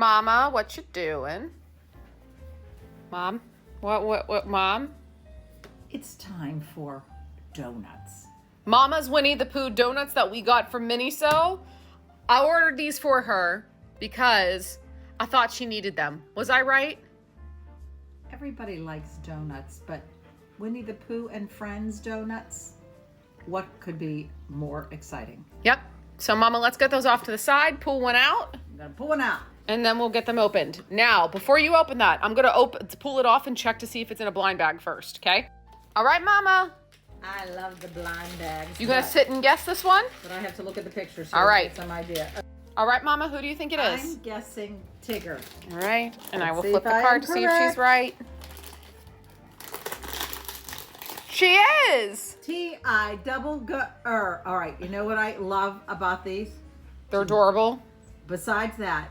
Mama, what you doing? Mom? What, Mom? It's time for donuts. Mama's Winnie the Pooh donuts that we got from Miniso. I ordered these for her because I thought she needed them. Was I right? Everybody likes donuts, but Winnie the Pooh and Friends donuts, what could be more exciting? Yep. So Mama, let's get those off to the side. Pull one out. I'm gonna pull one out. And then we'll get them opened. Now, before you open that, I'm gonna pull it off and check to see if it's in a blind bag first, okay? All right, Mama. I love the blind bags. You gonna sit and guess this one? But I have to look at the pictures. All right. To get some idea. All right, Mama, who do you think it is? I'm guessing Tigger. All right, and I will Let's see flip if the I card am to see if she's correct. right. She is. T-I-double-G-R. All right, you know what I love about these? They're adorable. Besides that,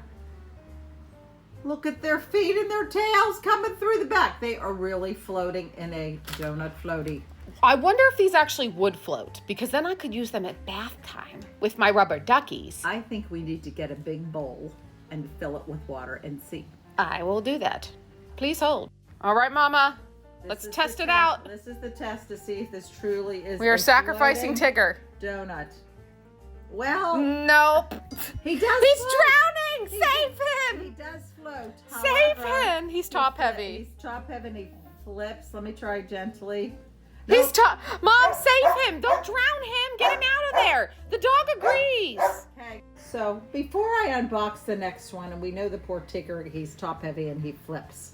look at their feet and their tails coming through the back. They are really floating in a donut floaty. I wonder if these actually would float, because then I could use them at bath time with my rubber duckies. I think we need to get a big bowl and fill it with water and see. I will do that. Please hold. All right, Mama. Let's test it out. This is the test to see if this truly is. We are a sacrificing floating Tigger. donut. Well, Nope. he does. He's float. drowning. He Save He him. does float. Save However, him. He's top heavy. He's top heavy and he flips. Let me try gently. He's Nope. top. Mom, save him. Don't drown him. Get him out of there. The dog agrees. Okay. So before I unbox the next one, and we know the poor Tigger, he's top heavy and he flips.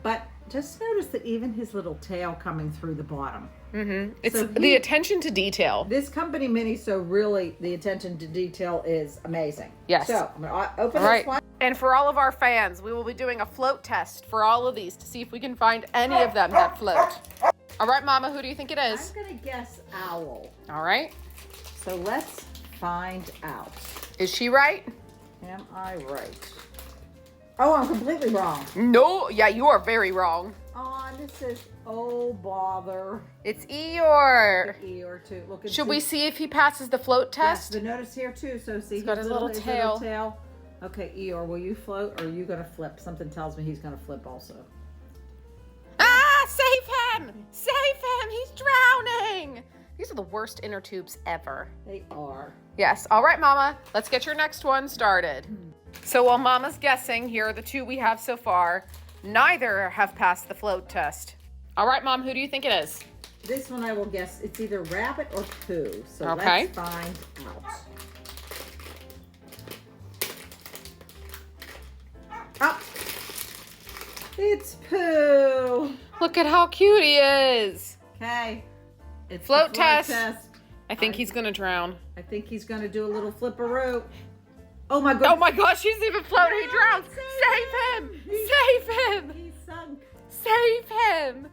But just notice that even his little tail coming through the bottom. Mm-hmm. It's So the attention to detail. This company Miniso, really, the attention to detail is amazing. Yes. So I'm going to open All right. this one. And for all of our fans, we will be doing a float test for all of these to see if we can find any of them that float. All right, Mama, who do you think it is? I'm going to guess owl. All right. So let's find out. Is she right? Am I right? Oh, I'm completely wrong. No. Yeah, you are very wrong. Oh, this is, oh, bother. It's Eeyore. Eeyore, too. Look at Should we see if he passes the float Yes, test? the notice here, too. So see, He's got his little tail. Okay, Eeyore, will you float or are you going to flip? Something tells me he's going to flip also. Ah, save him! Save him! He's drowning! These are the worst inner tubes ever. They are. Yes. All right, Mama. Let's get your next one started. So while Mama's guessing, here are the two we have so far. Neither have passed the float test. All right, Mom, who do you think it is? This one I will guess it's either rabbit or Pooh. So Okay. let's find out. Oh, it's Pooh. Look at how cute he is. Okay. It's the Float test. I think I- he's going to drown. I think he's going to do a little flipperoo. Oh my God. Oh my gosh, he's even floating. He No, drowns. save Save him. him. Save him. He's sunk. Save him.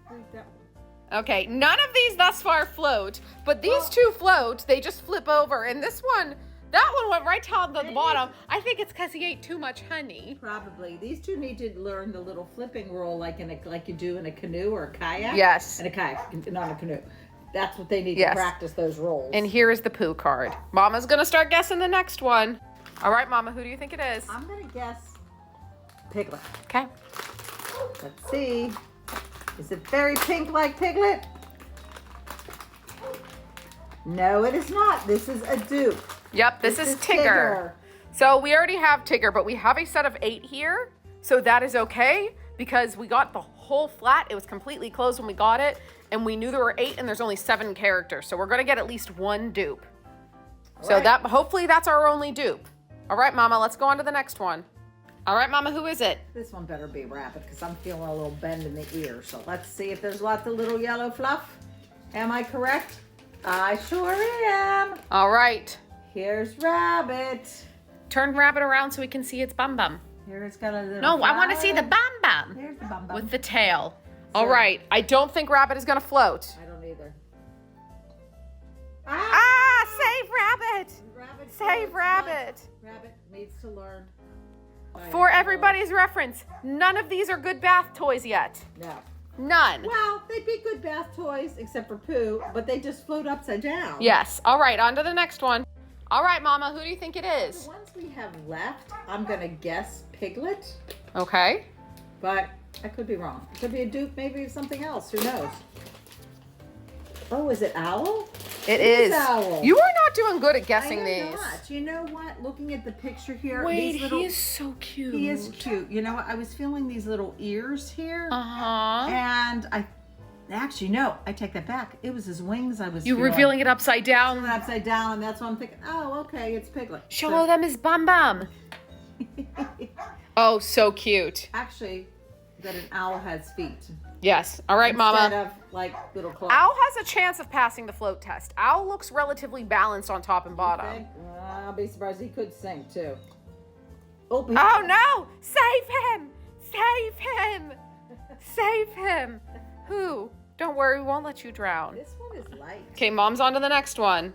Okay, none of these thus far float, but these two float. They just flip over. And this one, that one went right down to the bottom. I think it's because he ate too much honey. Probably. These two need to learn the little flipping roll like you do in a canoe or a kayak. Yes. In a kayak, not a canoe. That's what they need Yes. to practice those rolls. And here is the Pooh card. Mama's going to start guessing the next one. All right, Mama, who do you think it is? I'm going to guess Piglet. Okay. Let's see. Is it very pink like Piglet? No, it is not. This is a dupe. Yep, this is Tigger. So we already have Tigger, but we have a set of 8 here. So that is okay because we got the whole flat. It was completely closed when we got it. And we knew there were 8 and there's only 7 characters. So we're going to get at least one dupe. So right. that hopefully that's our only dupe. All right, Mama, let's go on to the next one. All right, Mama, who is it? This one better be rabbit because I'm feeling a little bend in the ear. So let's see if there's lots of little yellow fluff. Am I correct? I sure am. All right. Here's rabbit. Turn Rabbit around so we can see its bum bum. Here it's got a little No, I want to see the flower. bum bum Here's the bum bum. with the tail. All So- right. I don't think Rabbit is going to float. I don't either. Ah, save Rabbit. Rabbit Save floats, Rabbit. but Rabbit needs to learn. For everybody's reference, none of these are good bath toys yet. No. None. Well, they'd be good bath toys except for Pooh, but they just float upside down. Yes. All right, on to the next one. All right, Mama, who do you think it The is? ones we have left, I'm gonna guess Piglet, Okay. but I could be wrong. It could be a dupe, maybe something else. Who knows? Oh, is it Owl? It is. Owl. You are not doing good at guessing I am these. not. You know what? Looking at the picture here, Wait, these little, he is so cute. he is cute. You know what? I was feeling these little ears here, Uh-huh. and actually no, I take that back. It was his wings. I was You feeling. revealing it upside down. Feeling upside down, and that's why I'm thinking. Oh, okay, it's Piglet. Show them his bum bum. Oh, so cute. Actually, that an owl has feet. Yes. All right, Instead Mama. of like little claws. Owl has a chance of passing the float test. Owl looks relatively balanced on top and bottom. Okay. I'll be surprised he could sing too. Oh no! Save him! Save him! Save him! Who? Don't worry, we won't let you drown. This one is light. Okay, Mom's on to the next one.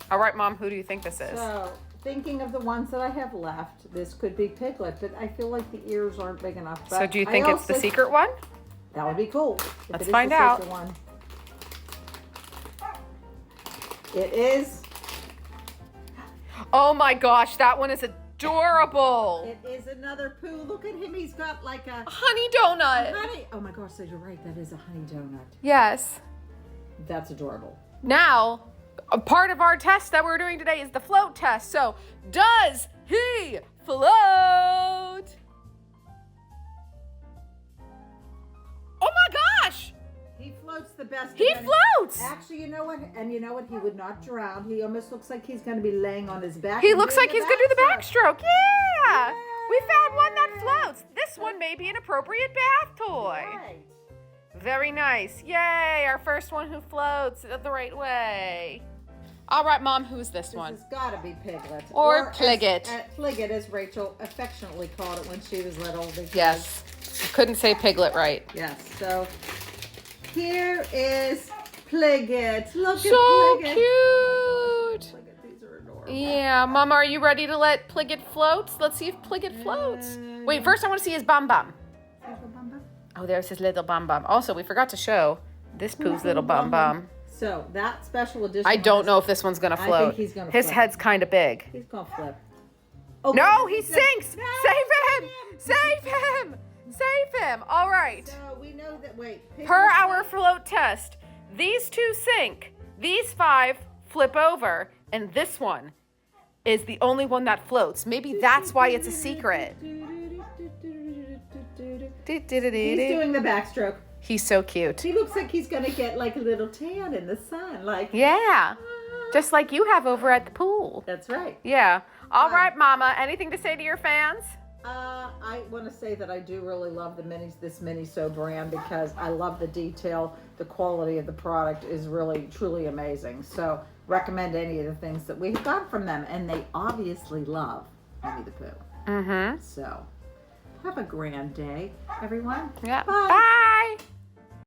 All right, Mom, who do you think this is? So, thinking of the ones that I have left, this could be Piglet, but I feel like the ears aren't big enough. So But do you I think it's the also- secret one? That would be cool. if Let's it is find the out. secret one. It is. Oh my gosh, that one is adorable. It is another Pooh. Look at him. He's got like a Honey donut. honey. Oh my gosh, so you're right. That is a honey donut. Yes. That's adorable. Now, a part of our test that we're doing today is the float test. So, does he float? Oh my gosh! He floats the best. He of any- floats! Actually, you know what? And you know what? He would not drown. He almost looks like he's going to be laying on his back. He and looks doing like he's gonna do the backstroke. backstroke. Yeah! We found one that floats. This one may be an appropriate bath toy. Right. Very nice. Yay! Our first one who floats the right way. All right, Mom, who's this This one? has got to be Piglet. Or as- Pliget. Pliget, as Rachel affectionately called it when she was little. because- Yes. Couldn't say Piglet right. Yes. So here is Pliget. Look So at Pliget. cute. Oh my gosh, Pliget, these are adorable. Yeah, Mama, are you ready to let Pliget float? Let's see if Pliget floats. Wait, first I want to see his bum bum. Oh, there's his little bum bum. Also, we forgot to show this Pooh's little bum bum. So that special edition. I don't know if this one's gonna I float. think he's gonna His float. head's kind of big. He's gonna flip. Oh, No, he he's gonna- sinks! No, Save him! Save him! Save him! All right. So we know that. Wait. Per Piglet's our not- float test, these two sink, these 5 flip over, and this one is the only one that floats. Maybe that's why it's a secret. He's doing the backstroke. He's so cute. He looks like he's gonna get like a little tan in the sun. Like. Yeah. Just like you have over at the pool. That's right. Yeah. All Hi. right, Mama. Anything to say to your fans? I want to say that I do really love this Miniso brand because I love the detail. The quality of the product is really, truly amazing. So recommend any of the things that we've got from them. And they obviously love Winnie the Pooh. Mm-hmm. So have a grand day, everyone. Yeah. Bye. Bye.